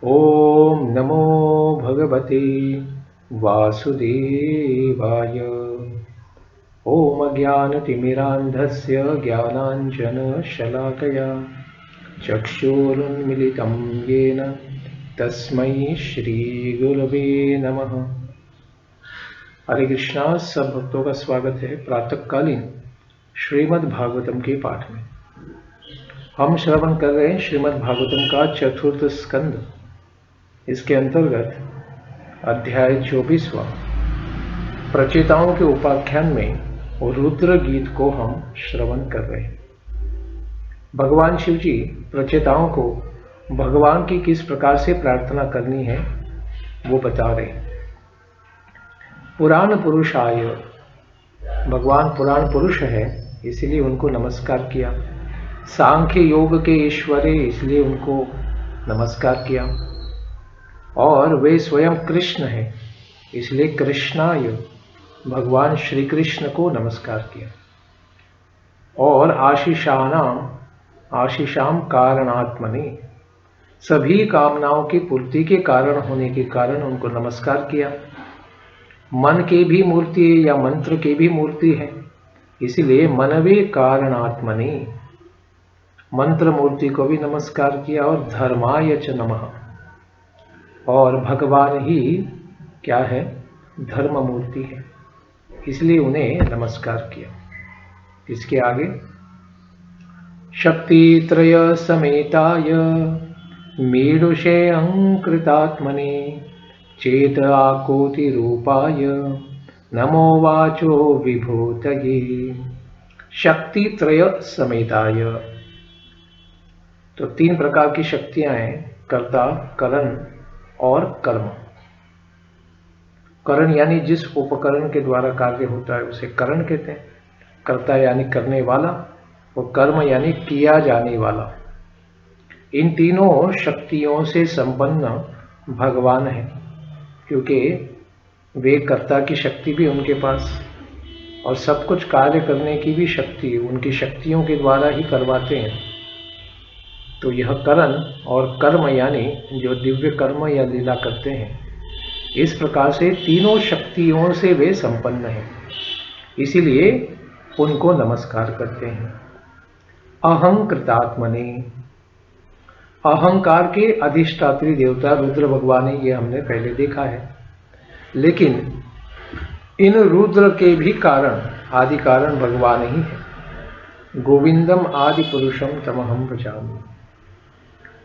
ओम नमो भगवते वासुदेवाय। ओम अज्ञानतिमिरान्धस्य ज्ञानाञ्जनशलाकया चक्षुरुन्मिलितं येन तस्मै श्रीगुरवे नमः। हरे कृष्णा। सब भक्तों का स्वागत है प्रातःकालीन श्रीमद् भागवतम के पाठ में। हम श्रवण कर रहे हैं श्रीमद् भागवतम का चतुर्थ स्कंद। इसके अंतर्गत अध्याय 24वां प्रचेताओं के उपाख्यान में रुद्र गीत को हम श्रवण कर रहे हैं। भगवान शिव जी प्रचेताओं को भगवान की किस प्रकार से प्रार्थना करनी है वो बता रहे हैं। पुराण पुरुषाय, भगवान पुराण पुरुष है इसलिए उनको नमस्कार किया। सांख्य योग के ईश्वरे इसलिए उनको नमस्कार किया। और वे स्वयं कृष्ण हैं इसलिए कृष्णाय, भगवान श्री कृष्ण को नमस्कार किया। और आशीषाम कारणात्मने, सभी कामनाओं की पूर्ति के कारण होने के कारण उनको नमस्कार किया। मन की भी मूर्ति है या मंत्र की भी मूर्ति है इसलिए मनवे कारणात्मने, मंत्र मूर्ति को भी नमस्कार किया। और धर्माय च नमः, और भगवान ही क्या है, धर्म मूर्ति है इसलिए उन्हें नमस्कार किया। इसके आगे शक्ति त्रय समेताय मीडुषे अंकृतात्मने चेत आकोटि रूपाय नमो वाचो विभूतये। शक्ति त्रय समेताय, तो 3 प्रकार की शक्तियां हैं, कर्ता, करण और कर्म। करण यानी जिस उपकरण के द्वारा कार्य होता है उसे करण कहते हैं। कर्ता यानी करने वाला, और कर्म यानी किया जाने वाला। इन तीनों शक्तियों से संपन्न भगवान है, क्योंकि वे कर्ता की शक्ति भी उनके पास और सब कुछ कार्य करने की भी शक्ति उनकी शक्तियों के द्वारा ही करवाते हैं। तो यह करण और कर्म यानी जो दिव्य कर्म या लीला करते हैं, इस प्रकार से तीनों शक्तियों से वे संपन्न हैं, इसीलिए उनको नमस्कार करते हैं। अहंकृतात्मने, अहंकार के अधिष्ठात्री देवता रुद्र भगवान है, ये हमने पहले देखा है। लेकिन इन रुद्र के भी कारण, आदि कारण भगवान ही है। गोविंदम आदि पुरुषम तमहम भजामि,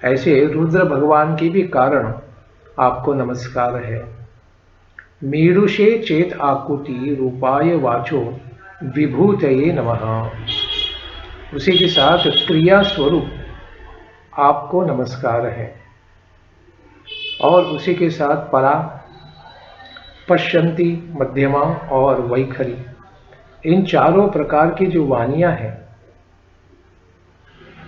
ऐसे रुद्र भगवान की भी कारण आपको नमस्कार है। मीडुषे चेत आकुति रूपाय वाचो विभूतये नमः, उसी के साथ क्रिया स्वरूप आपको नमस्कार है। और उसी के साथ परा, पश्यन्ति, मध्यमा और वैखरी, इन चारों प्रकार की जो वाणियां हैं,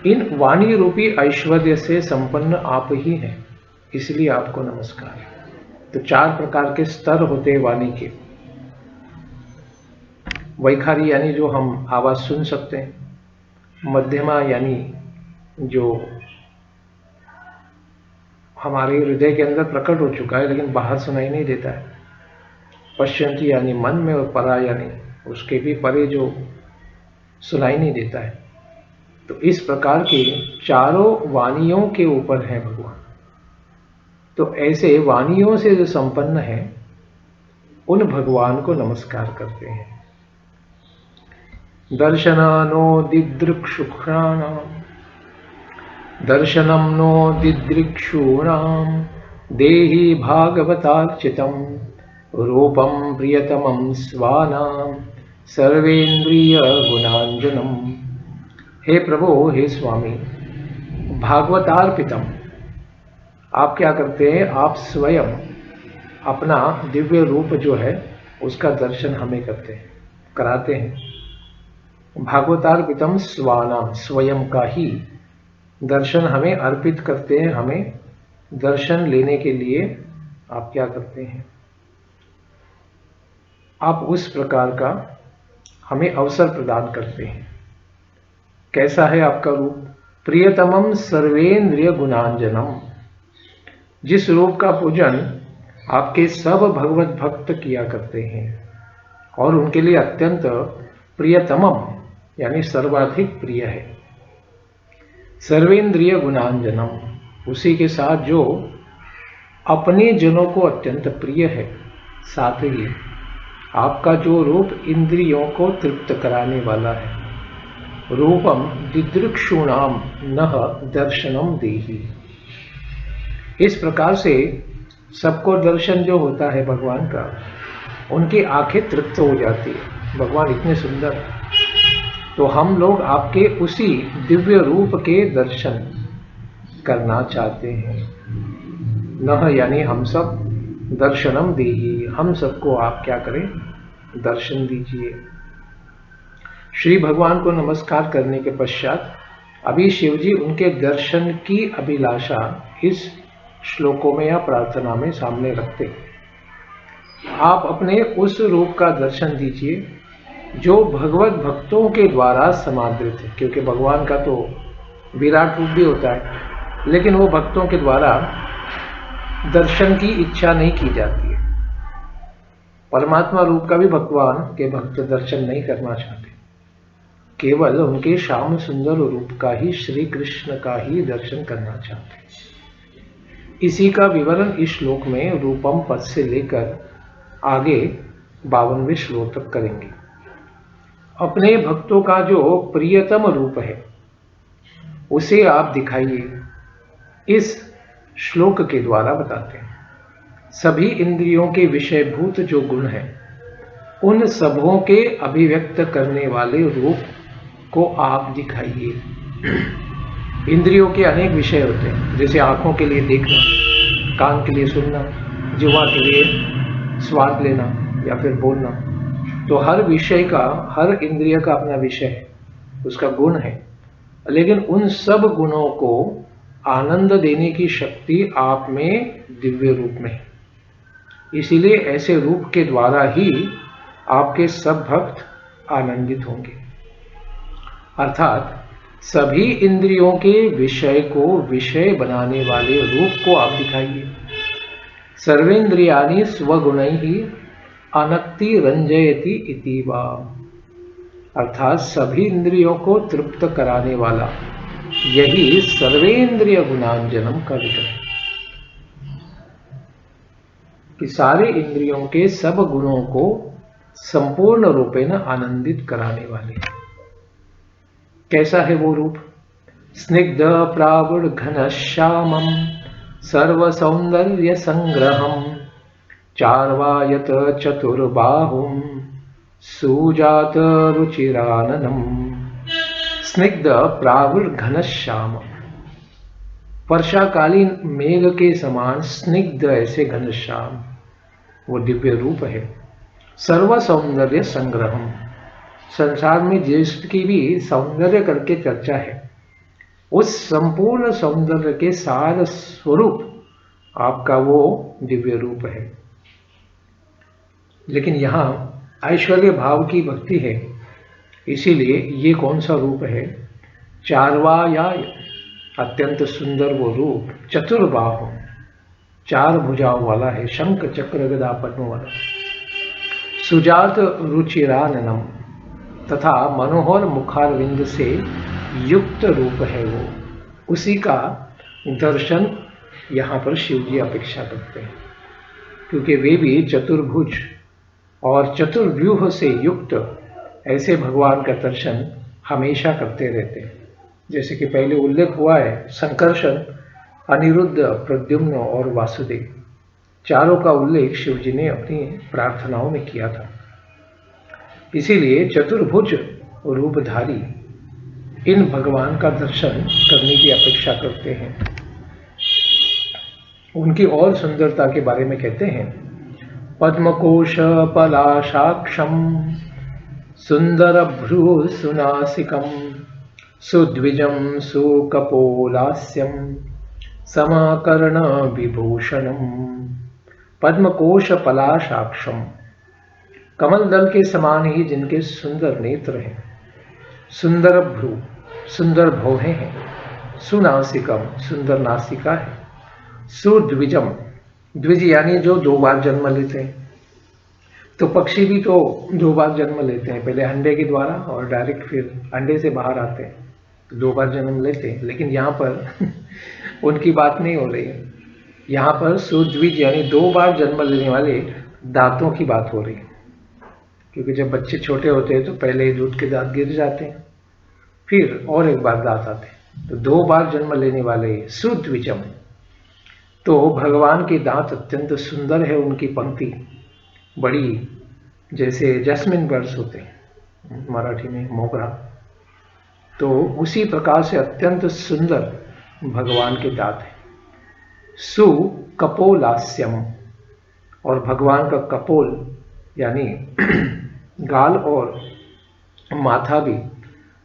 इन वाणी रूपी ऐश्वर्य से संपन्न आप ही हैं, इसलिए आपको नमस्कार है। तो 4 प्रकार के स्तर होते हैं वाणी के। वैखारी यानी जो हम आवाज सुन सकते हैं, मध्यमा यानी जो हमारे हृदय के अंदर प्रकट हो चुका है लेकिन बाहर सुनाई नहीं देता है, पश्यन्ति यानी मन में, और परा यानी उसके भी परे जो सुनाई नहीं देता है। तो इस प्रकार के चारों वाणियों के ऊपर है भगवान। तो ऐसे वाणियों से जो संपन्न है उन भगवान को नमस्कार करते हैं। दर्शनानो दिदृक्षुणाम, दर्शनम नो दिदृक्षूणाम देहि भागवतार्चितम रूपम प्रियतमं स्वानाम सर्वेन्द्रिय गुणांजनम। हे प्रभु, हे स्वामी, भागवतार्पितम, आप क्या करते हैं, आप स्वयं अपना दिव्य रूप जो है उसका दर्शन हमें कराते हैं। भागवतार्पितम स्वानाम, स्वयं का ही दर्शन हमें अर्पित करते हैं। हमें दर्शन लेने के लिए आप क्या करते हैं, आप उस प्रकार का हमें अवसर प्रदान करते हैं। कैसा है आपका रूप? प्रियतमम सर्वेन्द्रिय गुणांजनम, जिस रूप का पूजन आपके सब भगवत भक्त किया करते हैं और उनके लिए अत्यंत प्रियतमम यानी सर्वाधिक प्रिय है। सर्वेंद्रिय गुणांजनम, उसी के साथ जो अपने जनों को अत्यंत प्रिय है। साथ ही आपका जो रूप इंद्रियों को तृप्त कराने वाला है। रूपम दिदृक्षूणाम नह दर्शनम देहि। इस प्रकार से सबको दर्शन जो होता है भगवान का, उनकी आंखें तृप्त हो जाती है। भगवान इतने सुंदर हैं, तो हम लोग आपके उसी दिव्य रूप के दर्शन करना चाहते हैं। नह यानी हम सब, दर्शनम देहि, हम सबको आप क्या करें, दर्शन दीजिए। श्री भगवान को नमस्कार करने के पश्चात अभी शिव जी उनके दर्शन की अभिलाषा इस श्लोकों में या प्रार्थना में सामने रखते हैं। आप अपने उस रूप का दर्शन दीजिए जो भगवत भक्तों के द्वारा समादृत है, क्योंकि भगवान का तो विराट रूप भी होता है, लेकिन वो भक्तों के द्वारा दर्शन की इच्छा नहीं की जाती है। परमात्मा रूप का भी भगवान के भक्त दर्शन नहीं करना चाहते, केवल उनके श्याम सुंदर रूप का ही, श्री कृष्ण का ही दर्शन करना चाहते हैं। इसी का विवरण इस श्लोक में रूपम पद से लेकर आगे 52वें श्लोक तक करेंगे। अपने भक्तों का जो प्रियतम रूप है उसे आप दिखाइए, इस श्लोक के द्वारा बताते हैं। सभी इंद्रियों के विषयभूत जो गुण हैं, उन सबों के अभिव्यक्त करने वाले रूप को आप दिखाइए। इंद्रियों के अनेक विषय होते हैं, जैसे आंखों के लिए देखना, कान के लिए सुनना, जिह्वा के लिए स्वाद लेना या फिर बोलना। तो हर विषय का, हर इंद्रिय का अपना विषय है, उसका गुण है, लेकिन उन सब गुणों को आनंद देने की शक्ति आप में दिव्य रूप में है। इसीलिए ऐसे रूप के द्वारा ही आपके सब भक्त आनंदित होंगे। अर्थात सभी इंद्रियों के विषय को विषय बनाने वाले रूप को आप दिखाइए। सर्वेंद्रियाणि स्वगुणैहि अनक्ति रंजयति इति वा। अर्थात सभी इंद्रियों को तृप्त कराने वाला, यही सर्वेंद्रिय गुणांजनम का विग्रह है कि सारे इंद्रियों के सब गुणों को संपूर्ण रूपेण आनंदित कराने वाले। कैसा है वो रूप? स्निग्ध प्रावुर घनश्यामम सर्व सौंदर्य संग्रहम चार्वायत चतुर्बाहुम सुजात रुचिराननम। स्निग्ध प्रावुर घनश्याम, वर्षाकालीन मेघ के समान स्निग्ध ऐसे घनश्याम वो दिव्य रूप है। सर्व सौंदर्य संग्रहम, संसार में जिसकी भी सौंदर्य करके चर्चा है, उस संपूर्ण सौंदर्य के सार स्वरूप आपका वो दिव्य रूप है। लेकिन यहाँ ऐश्वर्य भाव की भक्ति है, इसीलिए ये कौन सा रूप है? चार्वाया, अत्यंत सुंदर वो रूप। चतुर्बाहु, चार भुजाओं वाला है, शंख चक्र गदा पद्म वाला। सुजात रुचिराननम, तथा मनोहर मुखारविंद से युक्त रूप है वो। उसी का दर्शन यहाँ पर शिव जी अपेक्षा करते हैं, क्योंकि वे भी चतुर्भुज और चतुर्व्यूह से युक्त ऐसे भगवान का दर्शन हमेशा करते रहते हैं। जैसे कि पहले उल्लेख हुआ है, संकर्षण, अनिरुद्ध, प्रद्युम्न और वासुदेव, चारों का उल्लेख शिव जी ने अपनी प्रार्थनाओं में किया था। इसीलिए चतुर्भुज रूपधारी इन भगवान का दर्शन करने की अपेक्षा करते हैं। उनकी और सुंदरता के बारे में कहते हैं, पद्मकोश पलाशाक्षम सुंदर भ्रू सुनासिकम सुद्विजम सुकपोलास्यम समाकर्ण विभूषणम। पद्मकोश पलाशाक्षम, कमल दल के समान ही जिनके सुंदर नेत्र हैं, सुंदर भ्रू, सुंदर भौहें हैं, सुनासिकम, सुंदर नासिका है, सुद्विजम, द्विज यानी जो 2 बार जन्म लेते हैं। तो पक्षी भी तो 2 बार जन्म लेते हैं, पहले अंडे के द्वारा और डायरेक्ट फिर अंडे से बाहर आते हैं, तो 2 बार जन्म लेते हैं। लेकिन यहाँ पर उनकी बात नहीं हो रही है, यहाँ पर सुद्विज यानी 2 बार जन्म लेने वाले दांतों की बात हो रही है। क्योंकि जब बच्चे छोटे होते हैं तो पहले दूध के दांत गिर जाते हैं, फिर और एक बार दांत आते हैं, तो 2 बार जन्म लेने वाले सुद्विजम। तो भगवान के दांत अत्यंत सुंदर है, उनकी पंक्ति बड़ी जैसे जैस्मिन बर्ड्स होते हैं मराठी में मोगरा, तो उसी प्रकार से अत्यंत सुंदर भगवान के दांत है। सु कपोलास्यम, और भगवान का कपोल यानी गाल और माथा भी,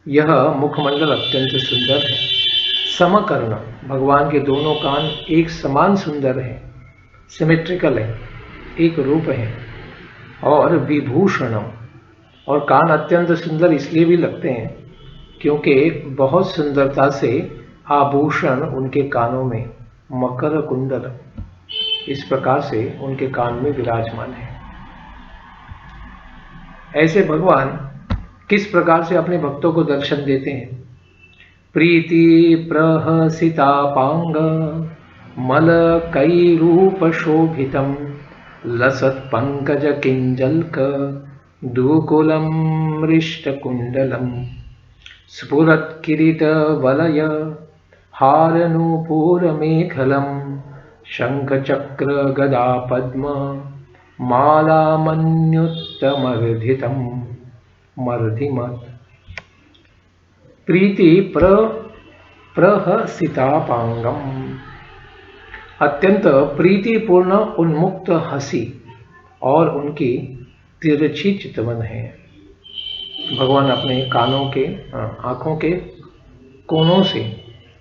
यह मुखमंडल अत्यंत सुंदर है। समकर्ण, भगवान के दोनों कान एक समान सुंदर हैं, सिमेट्रिकल है, एक रूप है। और विभूषणम, और कान अत्यंत सुंदर इसलिए भी लगते हैं क्योंकि बहुत सुंदरता से आभूषण उनके कानों में, मकर कुंडल इस प्रकार से उनके कान में विराजमान है। ऐसे भगवान किस प्रकार से अपने भक्तों को दर्शन देते हैं? प्रीति प्रहसितापांग मलकैरूप शोभितम लसत् पंकज किंजल्क दुकुलम मृष्टकुंडलम स्फुरत् किरीट वलय हारनूपुर मेखलम शंख चक्र गदा पद्म माला मन्युत्तमर्धितम मर्धिमत्। प्रीति प्रहसितापांगम, अत्यंत प्रीतिपूर्ण उन्मुक्त हंसी और उनकी तिरछी चितवन है। भगवान अपने कानों के आंखों के कोनों से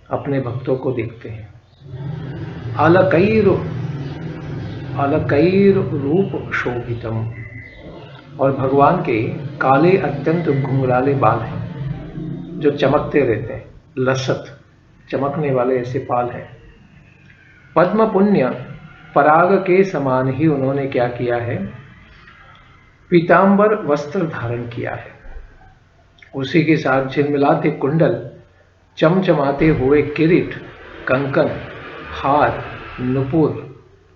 अपने भक्तों को देखते हैं। अलकैर रूप शोभितम, और भगवान के काले अत्यंत घुंघराले बाल हैं जो चमकते रहते हैं। लसत, चमकने वाले ऐसे बाल हैं। पद्म पुण्य, पराग के समान ही उन्होंने क्या किया है? पीतांबर वस्त्र धारण किया है। उसी के साथ झिलमिलाते कुंडल, चमचमाते हुए किरीट, कंकन, हार, नुपुर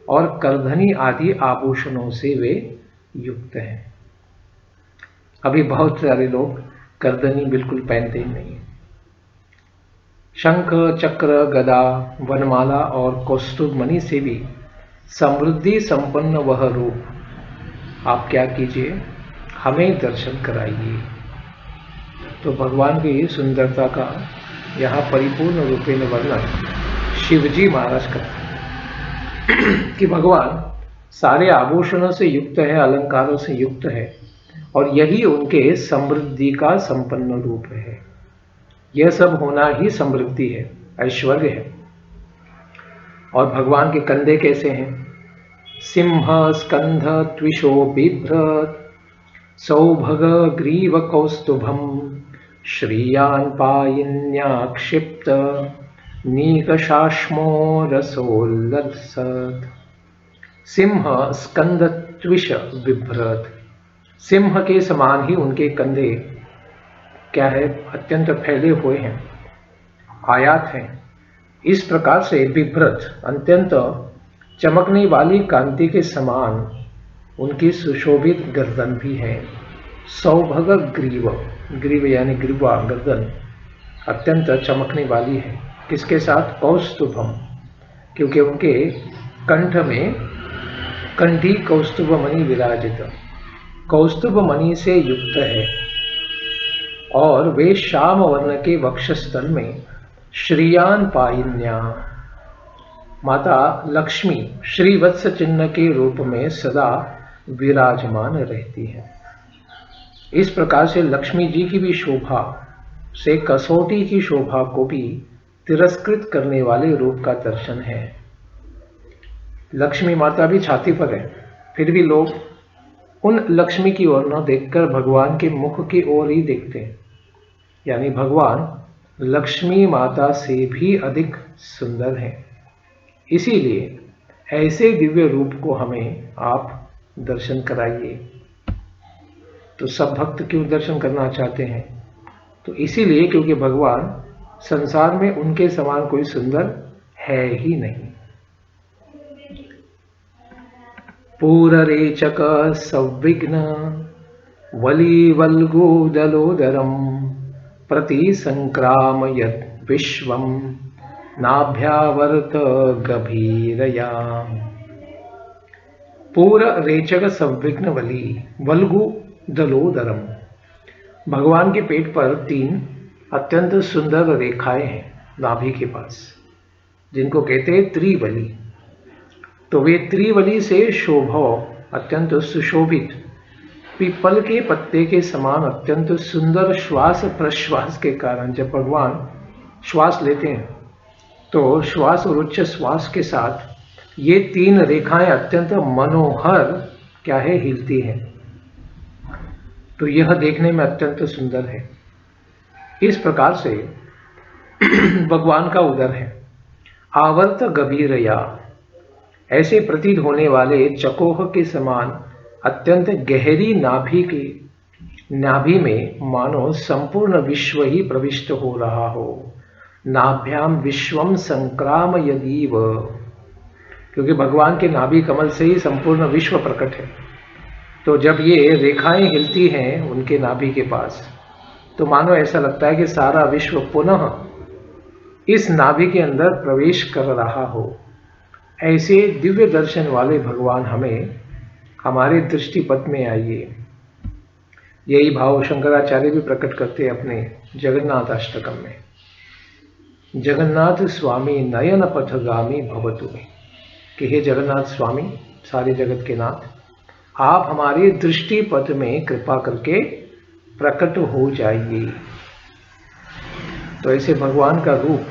और करधनी आदि आभूषणों से वे युक्त हैं। अभी बहुत सारे लोग करधनी बिल्कुल पहनते ही नहीं। शंख चक्र गदा वनमाला और कौस्तुभ मणि से भी समृद्धि संपन्न वह रूप, आप क्या कीजिए, हमें दर्शन कराइए। तो भगवान की सुंदरता का यहाँ परिपूर्ण रूपेण वर्णन शिवजी महाराज करते हैं कि भगवान सारे आभूषणों से युक्त है, अलंकारों से युक्त है, और यही उनके समृद्धि का संपन्न रूप है। यह सब होना ही समृद्धि है, ऐश्वर्य है। और भगवान के कंधे कैसे हैं? सिंह स्कंध त्विषो बिभ्रत सौभग ग्रीव कौस्तुभम श्रियान पायिन्या क्षिप्त नीकशाश्मो रसोल्लसत्। सिंह स्कंद त्विष बिभ्रत, सिंह के समान ही उनके कंधे क्या है? अत्यंत फैले हुए हैं, आयात हैं। इस प्रकार से बिभ्रत, अत्यंत चमकने वाली कांति के समान उनकी सुशोभित गर्दन भी है। सौभग ग्रीव, ग्रीव यानी ग्रीवा, गर्दन अत्यंत चमकने वाली है। किसके साथ? कौस्तुभम, क्योंकि उनके कंठ में कंठी कौस्तुभ मणि विराजित, कौस्तुभ मणि से युक्त है। और वे श्याम वर्ण के वक्षस्थल में श्रियान पायिन्या, माता लक्ष्मी श्रीवत्स चिन्ह के रूप में सदा विराजमान रहती है। इस प्रकार से लक्ष्मी जी की भी शोभा से कसौटी की शोभा को भी तिरस्कृत करने वाले रूप का दर्शन है। लक्ष्मी माता भी छाती पर है, फिर भी लोग उन लक्ष्मी की ओर न देखकर भगवान के मुख की ओर ही देखते हैं। यानी भगवान लक्ष्मी माता से भी अधिक सुंदर हैं। इसीलिए ऐसे दिव्य रूप को हमें आप दर्शन कराइए। तो सब भक्त क्यों दर्शन करना चाहते हैं? तो इसीलिए क्योंकि भगवान संसार में उनके समान कोई सुंदर है ही नहीं। पूररेचक सविघ्न वली वल्गुदलोदरम प्रति संक्रामयत् विश्वम नाभ्यावर्त गभीरया। पूर रेचक संविघ्न वली वल्गु दलोदरम, भगवान के पेट पर 3 अत्यंत सुंदर रेखाएं हैं नाभि के पास, जिनको कहते हैं त्रिवली। तो वे त्रिवली से शोभो अत्यंत सुशोभित पीपल के पत्ते के समान अत्यंत सुंदर श्वास प्रश्वास के कारण जब भगवान श्वास लेते हैं तो श्वास और उच्च श्वास के साथ ये 3 रेखाएं अत्यंत मनोहर क्या है, हिलती हैं। तो यह देखने में अत्यंत सुंदर है। इस प्रकार से भगवान का उदर है। आवर्त गभीरया, ऐसे प्रतीत होने वाले चकोह के समान अत्यंत गहरी नाभि में मानो संपूर्ण विश्व ही प्रविष्ट हो रहा हो। नाभ्याम विश्वम संक्राम यदीव, क्योंकि भगवान के नाभि कमल से ही संपूर्ण विश्व प्रकट है। तो जब ये रेखाएं हिलती हैं उनके नाभि के पास, तो मानो ऐसा लगता है कि सारा विश्व पुनः इस नाभि के अंदर प्रवेश कर रहा हो। ऐसे दिव्य दर्शन वाले भगवान हमें हमारे दृष्टिपथ में आइए। यही भाव शंकराचार्य भी प्रकट करते हैं अपने जगन्नाथ अष्टकम में। जगन्नाथ स्वामी नयन पथगामी भवतु, कि हे जगन्नाथ स्वामी, सारे जगत के नाथ, आप हमारे दृष्टिपथ में कृपा करके प्रकट हो जाइए। तो ऐसे भगवान का रूप,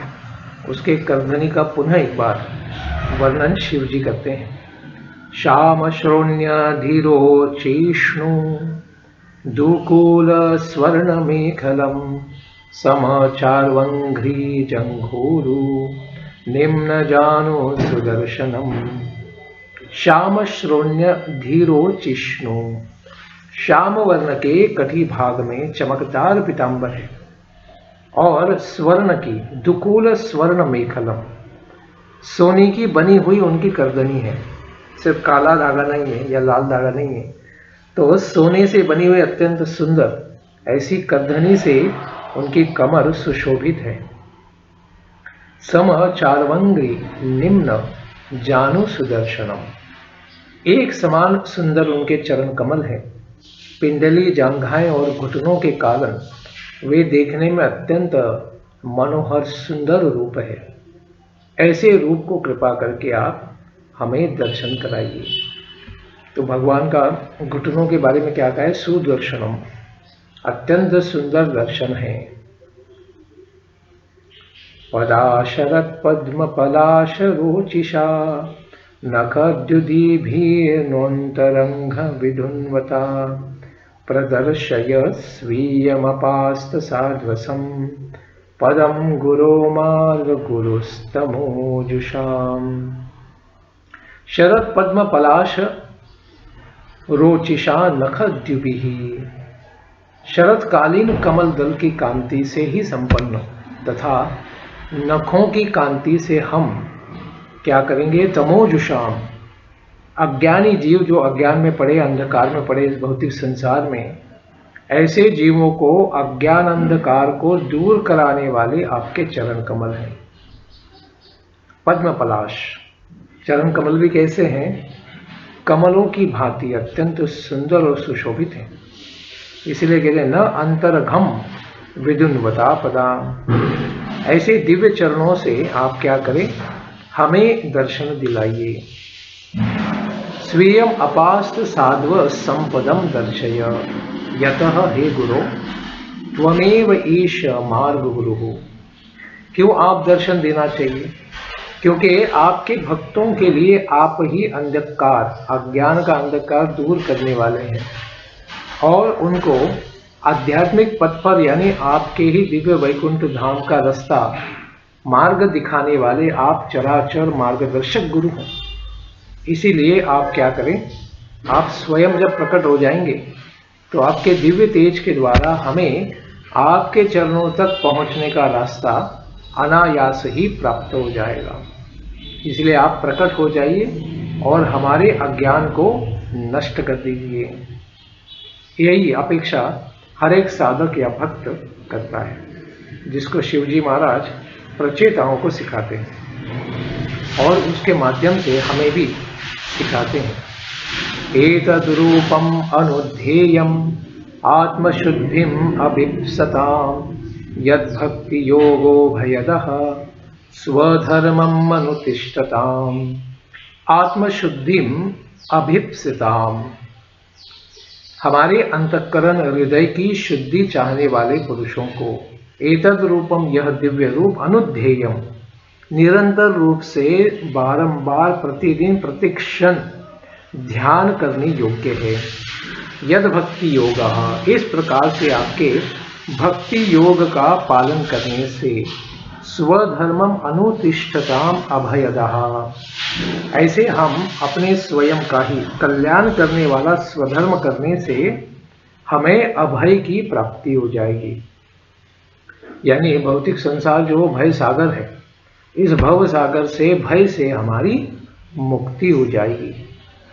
उसके करधनी का पुनः एक बार वर्णन शिव जी करते हैं। श्याम श्रोण्य धीरोचिष्णु दुकूल स्वर्ण मेखलम समचार्वंघ्री जंघूरु निम्न जानो सुदर्शनम। श्याम श्रोण्य धीरोचिष्णु, श्याम वर्ण के कटी भाग में चमकदार पीतांबर है और स्वर्ण की दुकूल स्वर्ण मेखलम, सोने की बनी हुई उनकी करदनी है। सिर्फ काला धागा नहीं है या लाल धागा नहीं है, तो सोने से बनी हुई अत्यंत सुंदर ऐसी करधनी से उनकी कमर सुशोभित है। सम चार्वंगी निम्न जानु सुदर्शनम, एक समान सुंदर उनके चरण कमल है। पिंडली जांघाएं और घुटनों के कारण वे देखने में अत्यंत मनोहर सुंदर रूप है। ऐसे रूप को कृपा करके आप हमें दर्शन कराइए। तो भगवान का घुटनों के बारे में क्या कहा है? सुदर्शनम, अत्यंत सुंदर दर्शन है। पदाशरत पद्म पलाश रोचिषा नखद्युदीभिर्नोन्तरंघ विधुन्वता प्रदर्शय स्वीयमपास्त साध्वसम पदम गुरो मार्ग गुरुस्तमोजुषाम। शरद पद्म पलाश रोचिषा नखद्युभिः, शरतकालीन कमल दल की कांति से ही संपन्न तथा नखों की कांति से हम क्या करेंगे? तमोजुषाम, अज्ञानी जीव जो अज्ञान में पड़े, अंधकार में पड़े इस भौतिक संसार में, ऐसे जीवों को अज्ञान अंधकार को दूर कराने वाले आपके चरण कमल हैं। पद्म पलाश, चरण कमल भी कैसे हैं? कमलों की भांति अत्यंत सुंदर और सुशोभित हैं। इसलिए कहते हैं न अंतरघम विदुन्वता पदा। ऐसे दिव्य चरणों से आप क्या करें? हमें दर्शन दिलाइए। स्वीयम अपास्त साध्व संपदम दर्शय यतः हे गुरु त्वमेव ईश मार्ग गुरु। क्यों आप दर्शन देना चाहिए? क्योंकि आपके भक्तों के लिए आप ही अंधकार, अज्ञान का अंधकार दूर करने वाले हैं और उनको आध्यात्मिक पथ पर यानी आपके ही दिव्य वैकुंठ धाम का रास्ता मार्ग दिखाने वाले आप चराचर मार्गदर्शक गुरु हैं। इसीलिए आप क्या करें, आप स्वयं जब प्रकट हो जाएंगे तो आपके दिव्य तेज के द्वारा हमें आपके चरणों तक पहुंचने का रास्ता अनायास ही प्राप्त हो जाएगा। इसलिए आप प्रकट हो जाइए और हमारे अज्ञान को नष्ट कर दीजिए। यही अपेक्षा हर एक साधक या भक्त करता है, जिसको शिवजी महाराज प्रचेताओं को सिखाते हैं और उसके माध्यम से हमें भी सिखाते हैं। एतद्रूपम अनुध्येयम आत्मशुद्धिम अभिप्सताम यद्भक्ति योगो भयदः स्वधर्मम अनुतिष्ठताम आत्मशुद्धिम अभिप्सिताम। हमारे अंतःकरण हृदय की शुद्धि चाहने वाले पुरुषों को एतद रूपम, यह दिव्य रूप, अनुध्येयम, निरंतर रूप से बारंबार प्रतिदिन प्रतिक्षण ध्यान करने योग्य है। यद भक्ति योग, इस प्रकार से आपके भक्ति योग का पालन करने से स्वधर्मम अनुतिष्ठताम अभयदः, ऐसे हम अपने स्वयं का ही कल्याण करने वाला स्वधर्म करने से हमें अभय की प्राप्ति हो जाएगी। यानी भौतिक संसार जो भय सागर है, इस भव सागर से भय से हमारी मुक्ति हो जाएगी।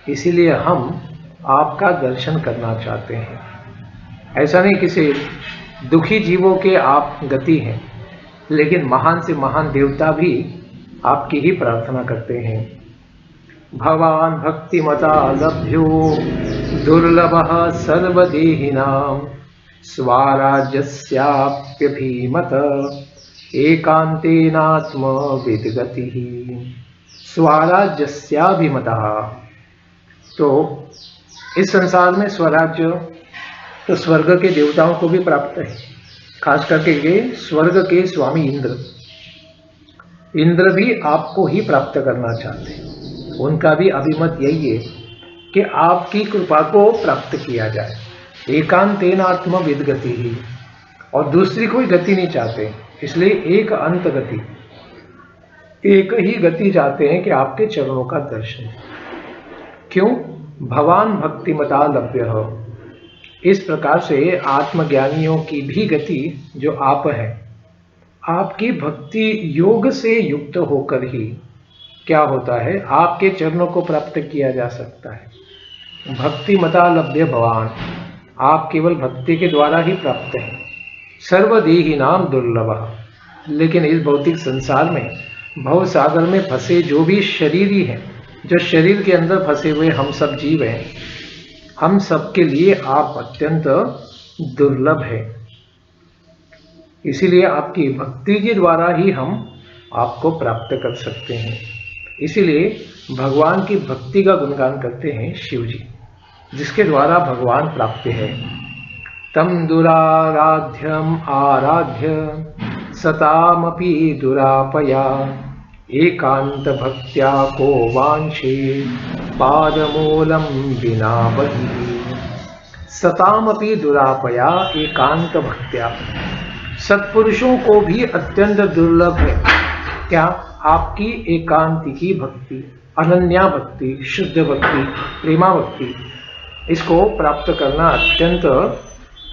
इसीलिए हम आपका दर्शन करना चाहते हैं। ऐसा नहीं किसी दुखी जीवों के आप गति हैं, लेकिन महान से महान देवता भी आपकी ही प्रार्थना करते हैं। भवान भक्तिमता लभ्यो दुर्लभः सर्वदेहिनां स्वाराज्यस्याप्यभिमत एकांतेनात्मविद्गतिः। स्वाराज्यस्याभिमतः, तो इस संसार में स्वराज्य तो स्वर्ग के देवताओं को भी प्राप्त है, खास करके ये स्वर्ग के स्वामी इंद्र भी आपको ही प्राप्त करना चाहते हैं। उनका भी अभिमत यही है कि आपकी कृपा को प्राप्त किया जाए। एकांतेन आत्म विद्गति ही, और दूसरी कोई गति नहीं चाहते, इसलिए एक अंत गति, एक ही गति चाहते हैं कि आपके चरणों का दर्शन। क्यों? भवान भक्तिमता लभ्य, इस प्रकार से आत्मज्ञानियों की भी गति जो आप है, आपकी भक्ति योग से युक्त होकर ही क्या होता है, आपके चरणों को प्राप्त किया जा सकता है। भक्तिमता लभ्य भवान, आप केवल भक्ति के द्वारा ही प्राप्त हैं। सर्वदेही नाम दुर्लभ, लेकिन इस भौतिक संसार में भव सागर में फंसे जो भी शरीरी हैं, जो शरीर के अंदर फंसे हुए हम सब जीव हैं, हम सबके लिए आप अत्यंत दुर्लभ है। इसीलिए आपकी भक्ति के द्वारा ही हम आपको प्राप्त कर सकते हैं। इसीलिए भगवान की भक्ति का गुणगान करते हैं शिव जी, जिसके द्वारा भगवान प्राप्त है। तम दुराराध्यम आराध्य सतामपि दुरापया एकांत भक्त्या को वांछे पादमूलम विना बहि। सतामपि दुरापया एकांत भक्त्या, सत्पुरुषों को भी अत्यंत दुर्लभ है क्या? आपकी एकांतिकी भक्ति, अनन्या भक्ति, शुद्ध भक्ति, प्रेमा भक्ति, इसको प्राप्त करना अत्यंत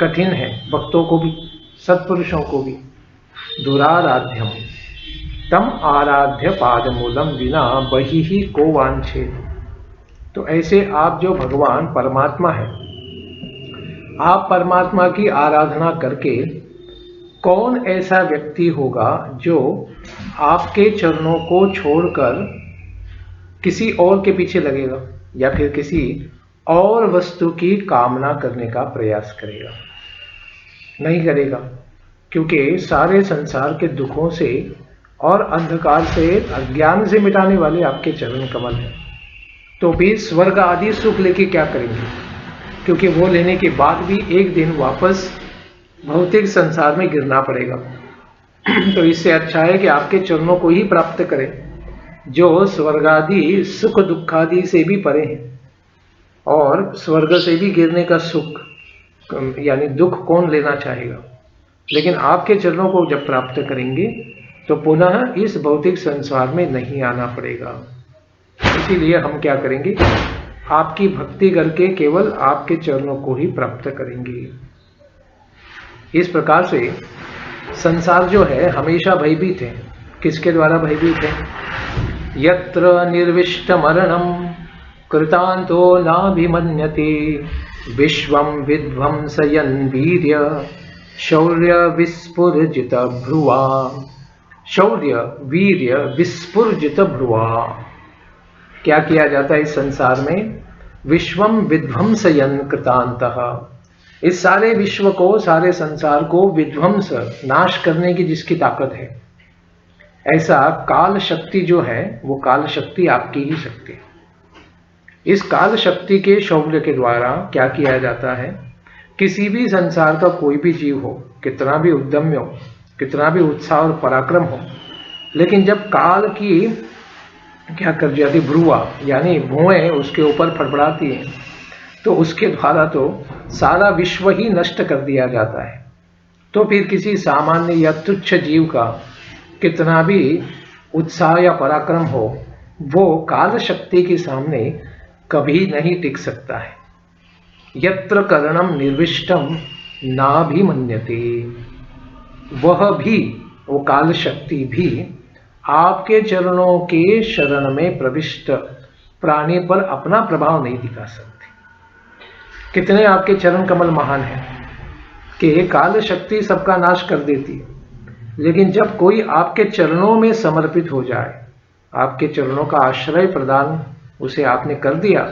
कठिन है भक्तों को भी, सत्पुरुषों को भी। दुराराध्यम तम आराध्य पादमूलम विना बहि ही को वांछे। तो ऐसे आप जो भगवान परमात्मा है, आप परमात्मा की आराधना करके कौन ऐसा व्यक्ति होगा जो आपके चरणों को छोड़कर किसी और के पीछे लगेगा या फिर किसी और वस्तु की कामना करने का प्रयास करेगा? नहीं करेगा, क्योंकि सारे संसार के दुखों से और अंधकार से, अज्ञान से मिटाने वाले आपके चरण कमल हैं। तो भी स्वर्ग आदि सुख लेके क्या करेंगे? क्योंकि वो लेने के बाद भी एक दिन वापस भौतिक संसार में गिरना पड़ेगा। तो इससे अच्छा है कि आपके चरणों को ही प्राप्त करें, जो स्वर्गादि सुख दुखादि से भी परे हैं। और स्वर्ग से भी गिरने का सुख यानी दुख कौन लेना चाहेगा? लेकिन आपके चरणों को जब प्राप्त करेंगे तो पुनः इस भौतिक संसार में नहीं आना पड़ेगा। इसीलिए हम क्या करेंगे, आपकी भक्ति करके केवल आपके चरणों को ही प्राप्त करेंगे। इस प्रकार से संसार जो है हमेशा भयभीत है। किसके द्वारा भयभीत है? यत्र निर्विष्ट मरणम कृतांतो नाभिमन्यते विश्वं विध्वंसयन् वीर्य शौर्य विस्फुरजित भ्रुवा। शौर्य वीर्य विस्फुरजित भ्रुवा। क्या किया जाता है इस संसार में? विश्वम विध्वंसयन् कृतांतः, इस सारे विश्व को, सारे संसार को विध्वंस, नाश करने की जिसकी ताकत है, ऐसा काल शक्ति जो है वो काल शक्ति आपकी ही शक्ति है। इस काल शक्ति के शौर्य के द्वारा क्या किया जाता है, किसी भी संसार का कोई भी जीव हो, कितना भी उद्यम्य हो, कितना भी उत्साह और पराक्रम हो, लेकिन जब काल की क्या कर जाती भ्रुवा यानी भुएं उसके ऊपर फड़फड़ाती हैं, तो उसके द्वारा तो सारा विश्व ही नष्ट कर दिया जाता है। तो फिर किसी सामान्य या तुच्छ जीव का कितना भी उत्साह या पराक्रम हो, वो काल शक्ति के सामने कभी नहीं टिक सकता है। यत्र करणम निर्विष्टम नाभिमन्यते, वह भी, वो काल शक्ति भी आपके चरणों के शरण में प्रविष्ट प्राणी पर अपना प्रभाव नहीं दिखा सकती। कितने आपके चरण कमल महान हैं कि काल शक्ति सबका नाश कर देती है, लेकिन जब कोई आपके चरणों में समर्पित हो जाए, आपके चरणों का आश्रय प्रदान उसे आपने कर दिया,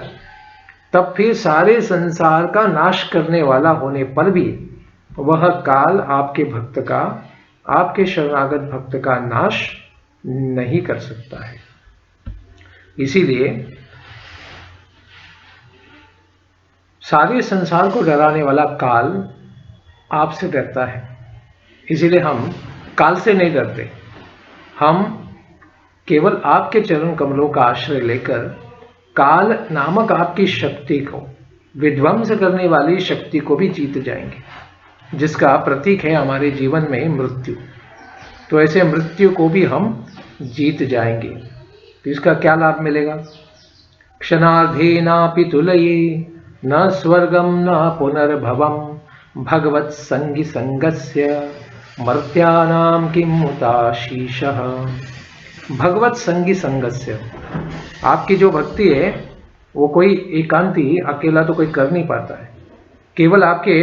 तब फिर सारे संसार का नाश करने वाला होने पर भी वह काल आपके भक्त का, आपके शरणागत भक्त का नाश नहीं कर सकता है। इसीलिए सारे संसार को डराने वाला काल आपसे डरता है। इसीलिए हम काल से नहीं डरते, हम केवल आपके चरण कमलों का आश्रय लेकर काल नामक आपकी शक्ति को, विध्वंस करने वाली शक्ति को भी जीत जाएंगे, जिसका प्रतीक है हमारे जीवन में मृत्यु। तो ऐसे मृत्यु को भी हम जीत जाएंगे। तो इसका क्या लाभ मिलेगा? क्षणार्धेनापि तुलये न स्वर्गम न पुनर्भवम भगवत संगी संगस्य मर्त्यानाम किमुताशीषः। भगवत संगी संगस्य, आपकी जो भक्ति है वो कोई एकांती अकेला तो कोई कर नहीं पाता है, केवल आपके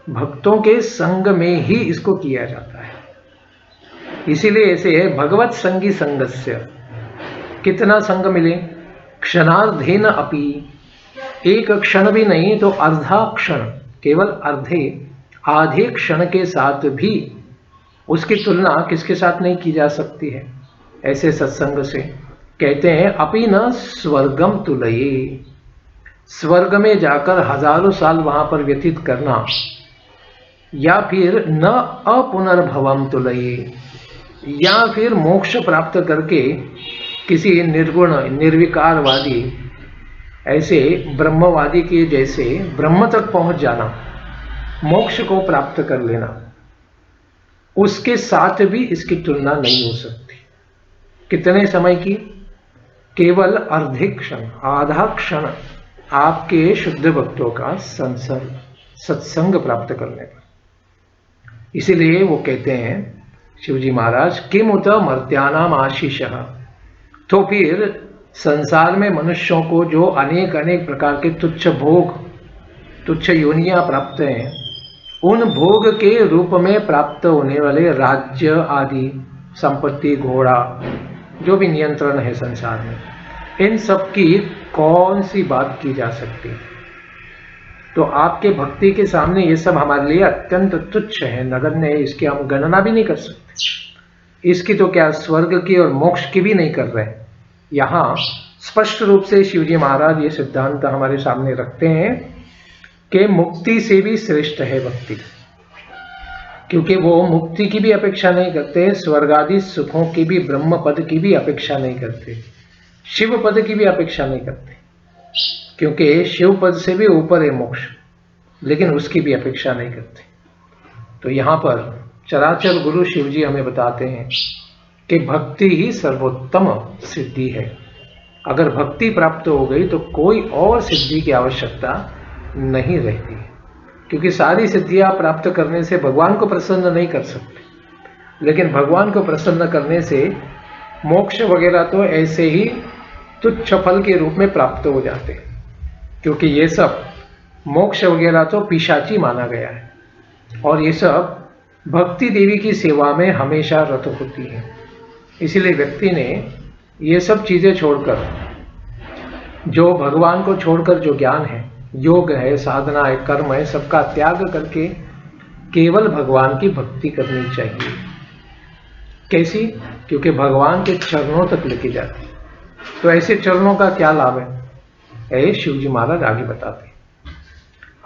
भक्तों के संग में ही इसको किया जाता है। इसीलिए ऐसे भगवत संगी संगस्य, कितना संग मिले? क्षणार्धेन अपि, एक क्षण भी नहीं तो अर्धा क्षण, केवल आधे क्षण के साथ भी उसकी तुलना किसके साथ नहीं की जा सकती है? ऐसे सत्संग से। कहते हैं अपि न स्वर्गम तुलये, स्वर्ग में जाकर हजारों साल वहां पर व्यतीत करना, या फिर न अपुनर्भवम तुलये, या फिर मोक्ष प्राप्त करके किसी निर्गुण निर्विकारवादी ऐसे ब्रह्मवादी के जैसे ब्रह्म तक पहुंच जाना, मोक्ष को प्राप्त कर लेना, उसके साथ भी इसकी तुलना नहीं हो सकती। कितने समय की? केवल अर्धे क्षण, आधा क्षण आपके शुद्ध भक्तों का सत्संग प्राप्त करने पर। इसीलिए वो कहते हैं शिवजी महाराज, किम उत मर्त्यानाम आशीषः, तो फिर संसार में मनुष्यों को जो अनेक प्रकार के तुच्छ भोग, तुच्छ योनियां प्राप्त हैं, उन भोग के रूप में प्राप्त होने वाले राज्य आदि संपत्ति, घोड़ा, जो भी नियंत्रण है संसार में, इन सब की कौन सी बात की जा सकती है? तो आपके भक्ति के सामने ये सब हमारे लिए अत्यंत तुच्छ है, नगण्य है, इसकी हम गणना भी नहीं कर सकते। इसकी तो क्या स्वर्ग की और मोक्ष की भी नहीं कर रहे। यहाँ स्पष्ट रूप से शिवजी महाराज ये सिद्धांत हमारे सामने रखते हैं कि मुक्ति से भी श्रेष्ठ है भक्ति, क्योंकि वो मुक्ति की भी अपेक्षा नहीं करते, स्वर्ग आदि सुखों की भी, ब्रह्म पद की भी अपेक्षा नहीं करते, शिव पद की भी अपेक्षा नहीं करते, क्योंकि शिव पद से भी ऊपर है मोक्ष, लेकिन उसकी भी अपेक्षा नहीं करते। तो यहाँ पर चराचर गुरु शिव जी हमें बताते हैं कि भक्ति ही सर्वोत्तम सिद्धि है। अगर भक्ति प्राप्त हो गई तो कोई और सिद्धि की आवश्यकता नहीं रहती, क्योंकि सारी सिद्धियां प्राप्त करने से भगवान को प्रसन्न नहीं कर सकते। लेकिन भगवान को प्रसन्न करने से मोक्ष वगैरह तो ऐसे ही तुच्छ फल के रूप में प्राप्त हो जाते, क्योंकि ये सब मोक्ष वगैरह तो पिशाची माना गया है, और ये सब भक्ति देवी की सेवा में हमेशा रत होती है। इसीलिए व्यक्ति ने ये सब चीजें छोड़कर, जो भगवान को छोड़कर जो ज्ञान है, योग है, साधना है, कर्म है, सबका त्याग करके केवल भगवान की भक्ति करनी चाहिए। कैसी? क्योंकि भगवान के चरणों तक लेके जाती। तो ऐसे चरणों का क्या लाभ है, शिव जी महाराज आगे बताते।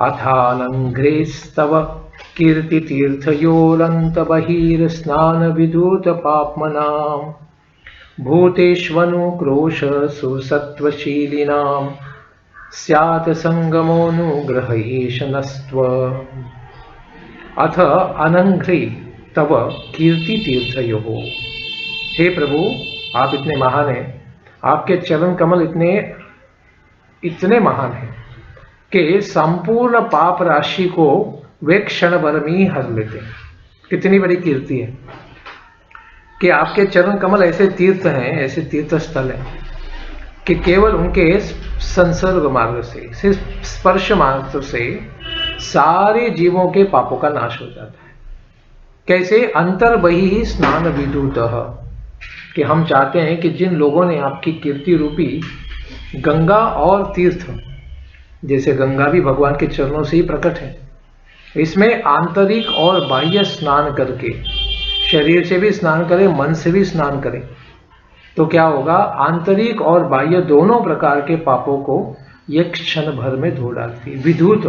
अथानंघ्रेस्तव कीर्ति तीर्थयोरंत बहिर स्नान विदूत पापमनाम भूतेष्वनुक्रोश सुसत्वशीलिनाम स्यात् संगमोनुग्रहेश नस्त्व। अथ अनंघ्रे तव कीर्ति तीर्थयो। हे प्रभु, आप इतने महान हैं, आपके चरण कमल इतने महान हैं कि संपूर्ण पाप राशि को वे क्षण भर में ही हर लेते हैं। कितनी बड़ी कीर्ति है कि आपके चरण कमल ऐसे तीर्थ हैं, ऐसे तीर्थ स्थल हैं कि केवल उनके संसर्ग मार्ग से, सिर्फ स्पर्श मार्ग से सारे जीवों के पापों का नाश हो जाता है। कैसे? अंतर बहि स्नान विदूतः, कि हम चाहते हैं कि जिन लोगों ने आपकी कीर्ति रूपी गंगा और तीर्थ, जैसे गंगा भी भगवान के चरणों से ही प्रकट है, इसमें आंतरिक और बाह्य स्नान करके, शरीर से भी स्नान करें, मन से भी स्नान करें, तो क्या होगा? आंतरिक और बाह्य दोनों प्रकार के पापों को ये क्षण भर में धो डालती है। विधूत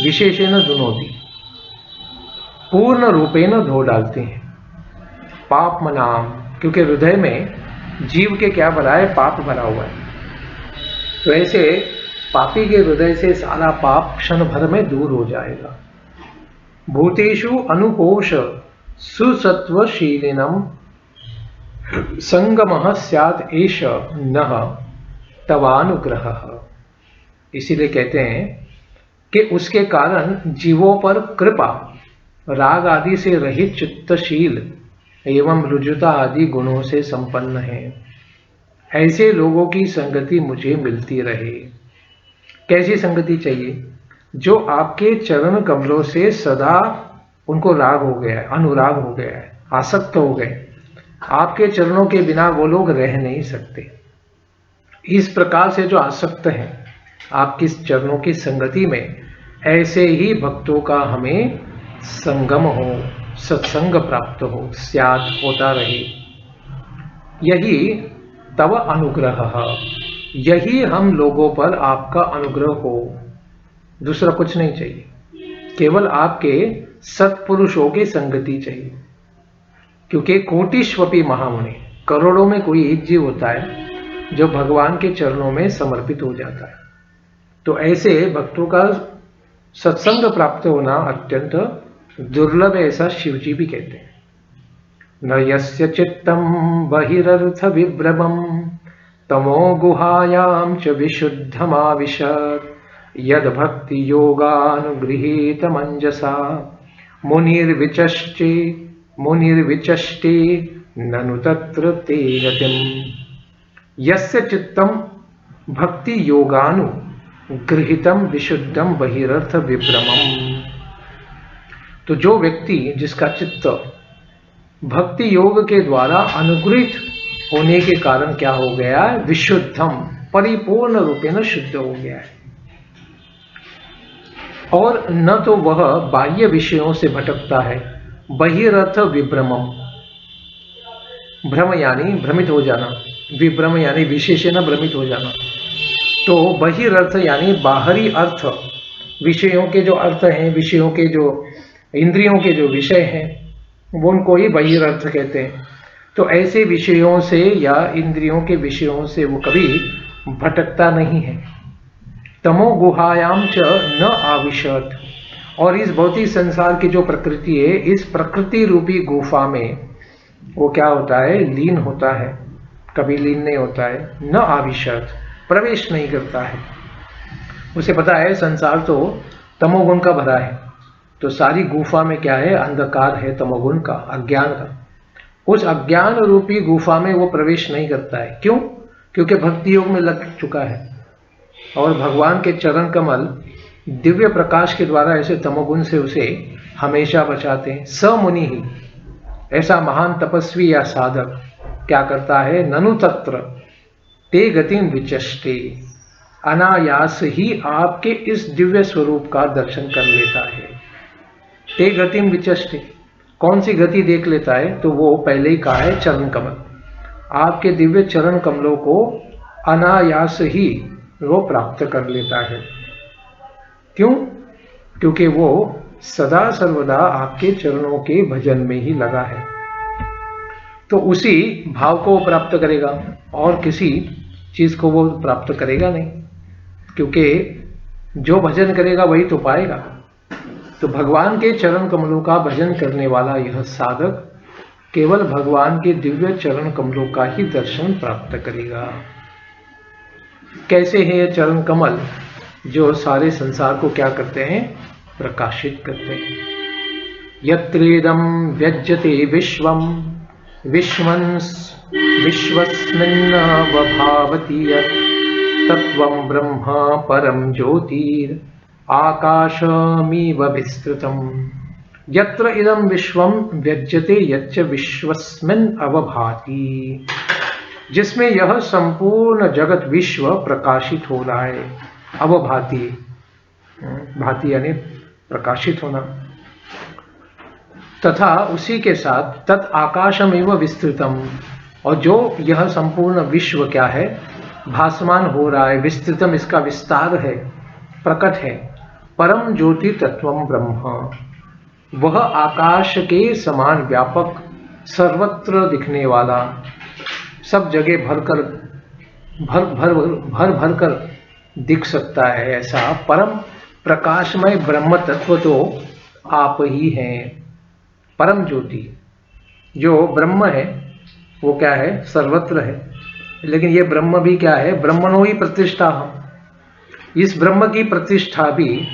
विशेषेण धुनोति, पूर्ण रूपेण धो डालती हैं। पाप मनाम, क्योंकि हृदय में जीव के क्या भरा है? पाप भरा हुआ है। तो ऐसे पापी के हृदय से सारा पाप क्षण भर में दूर हो जाएगा। भूतेषु अनुपोष सुसत्वशीलिनम संगमः स्यात् एष नः तवानुग्रहः। इसीलिए कहते हैं कि उसके कारण जीवों पर कृपा, राग आदि से रहित चित्तशील एवं रुजुता आदि गुणों से संपन्न है। ऐसे लोगों की संगति मुझे मिलती रहे। कैसी संगति चाहिए? जो आपके चरण कमलों से सदा उनको राग हो गया है, अनुराग हो गया है, आसक्त हो गए। आपके चरणों के बिना वो लोग रह नहीं सकते। इस प्रकार से जो आसक्त हैं आपकी चरणों की संगति में, ऐसे ही भक्तों का हमें संगम हो, सत्संग प्राप्त हो, स्यात् होता रहे। यही तव अनुग्रह, यही हम लोगों पर आपका अनुग्रह हो, दूसरा कुछ नहीं चाहिए। केवल आपके सत्पुरुषों की संगति चाहिए, क्योंकि कोटिष्वपि महामुनि, करोड़ों में कोई एक जीव होता है जो भगवान के चरणों में समर्पित हो जाता है। तो ऐसे भक्तों का सत्संग प्राप्त होना अत्यंत दुर्लभ है, ऐसा शिव जी भी कहते हैं। न यस्य चित्तम बहिरर्थ विभ्रमं तमो गुहायां च विशुद्धमाविशत् यद भक्ति योगानुगृहीत मंजसा मुनिर्विचष्टे ननु तत्र ते गतिम्। यस्य चित्तम भक्ति योगानुगृहीतम विशुद्धम बहिरर्थ विभ्रमम्। तो जो व्यक्ति, जिसका चित्त भक्ति योग के द्वारा अनुगृहित होने के कारण क्या हो गया है? विशुद्धम, परिपूर्ण रूपेण शुद्ध हो गया है। और न तो वह बाह्य विषयों से भटकता है। बहिरर्थ विभ्रमम, भ्रम यानी भ्रमित हो जाना, विभ्रम यानी विशेषण भ्रमित हो जाना। तो बहिरर्थ यानी बाहरी अर्थ, विषयों के जो अर्थ हैं, विषयों के जो इंद्रियों के जो विषय हैं, वो उनको ही बहिरर्थ कहते हैं। तो ऐसे विषयों से या इंद्रियों के विषयों से वो कभी भटकता नहीं है। तमो गुहायाम च न आविशत, और इस भौतिक संसार की जो प्रकृति है, इस प्रकृति रूपी गुफा में वो क्या होता है, लीन होता है। कभी लीन नहीं होता है, न आविशत, प्रवेश नहीं करता है। उसे पता है संसार तो तमोगुण का भरा है, तो सारी गुफा में क्या है, अंधकार है, तमोगुण का, अज्ञान का। उस अज्ञान रूपी गुफा में वो प्रवेश नहीं करता है। क्यों? क्योंकि भक्ति योग में लग चुका है और भगवान के चरण कमल दिव्य प्रकाश के द्वारा ऐसे तमोगुण से उसे हमेशा बचाते हैं। समुनि ही, ऐसा महान तपस्वी या साधक क्या करता है, ननु तत्र ते गतिम विचष्टे, अनायास ही आपके इस दिव्य स्वरूप का दर्शन कर लेता है। ते गतिम विचष्टे, कौन सी गति देख लेता है, तो वो पहले ही कहा है चरण कमल। आपके दिव्य चरण कमलों को अनायास ही वो प्राप्त कर लेता है। क्यों? क्योंकि वो सदा सर्वदा आपके चरणों के भजन में ही लगा है। तो उसी भाव को प्राप्त करेगा और किसी चीज को वो प्राप्त करेगा नहीं, क्योंकि जो भजन करेगा वही तो पाएगा। तो भगवान के चरण कमलों का भजन करने वाला यह साधक केवल भगवान के दिव्य चरण कमलों का ही दर्शन प्राप्त करेगा। कैसे है यह चरण कमल जो सारे संसार को क्या करते हैं, प्रकाशित करते हैं। यत्रेदं व्यज्यते विश्वं विश्वस्मिन्नवभावति यत् तत्त्वं ब्रह्म परम ज्योतिर् आकाशमिव विस्तृतम्। यत्र इदं विश्वं व्यज्यते यच्च विश्वस्मिन् अवभाति, जिसमें यह संपूर्ण जगत विश्व प्रकाशित हो रहा है। अवभाति, भाति यानी प्रकाशित होना। तथा उसी के साथ तत् आकाशमेव विस्तृतम, और जो यह संपूर्ण विश्व क्या है, भासमान हो रहा है। विस्तृतम, इसका विस्तार है, प्रकट है। परम ज्योति तत्वम ब्रह्म, वह आकाश के समान व्यापक, सर्वत्र दिखने वाला, सब जगह भर भर कर दिख सकता है, ऐसा परम प्रकाशमय ब्रह्म तत्व तो आप ही हैं। परम ज्योति जो ब्रह्म है वो क्या है, सर्वत्र है। लेकिन ये ब्रह्म भी क्या है, ब्रह्मणो ही प्रतिष्ठा हम। इस ब्रह्म की प्रतिष्ठा भी,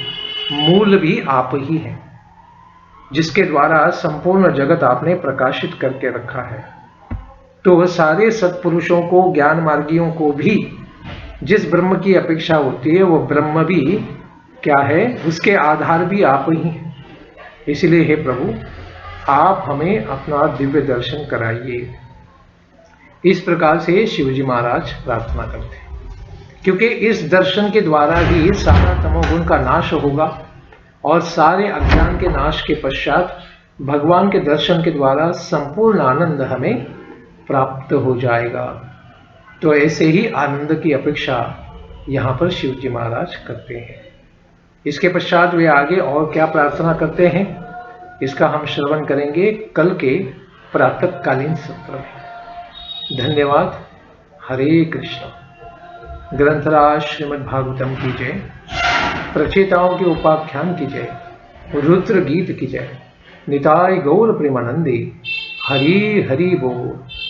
मूल भी आप ही हैं, जिसके द्वारा संपूर्ण जगत आपने प्रकाशित करके रखा है। तो सारे सत्पुरुषों को, ज्ञान मार्गियों को भी जिस ब्रह्म की अपेक्षा होती है, वो ब्रह्म भी क्या है, उसके आधार भी आप ही हैं। इसलिए हे प्रभु, आप हमें अपना दिव्य दर्शन कराइए। इस प्रकार से शिवजी महाराज प्रार्थना करते हैं, क्योंकि इस दर्शन के द्वारा ही सारा तमोगुण का नाश होगा और सारे अज्ञान के नाश के पश्चात भगवान के दर्शन के द्वारा संपूर्ण आनंद हमें प्राप्त हो जाएगा। तो ऐसे ही आनंद की अपेक्षा यहाँ पर शिवजी महाराज करते हैं। इसके पश्चात वे आगे और क्या प्रार्थना करते हैं, इसका हम श्रवण करेंगे कल के प्रातःकालीन सत्र में। धन्यवाद। हरे कृष्ण। ग्रंथराज श्रीमद् भागवतम की जय, प्रचेताओं के उपाख्यान की जय, रुद्र गीत की जय। निताय गौर प्रेमानंदे। हरि हरि बोल।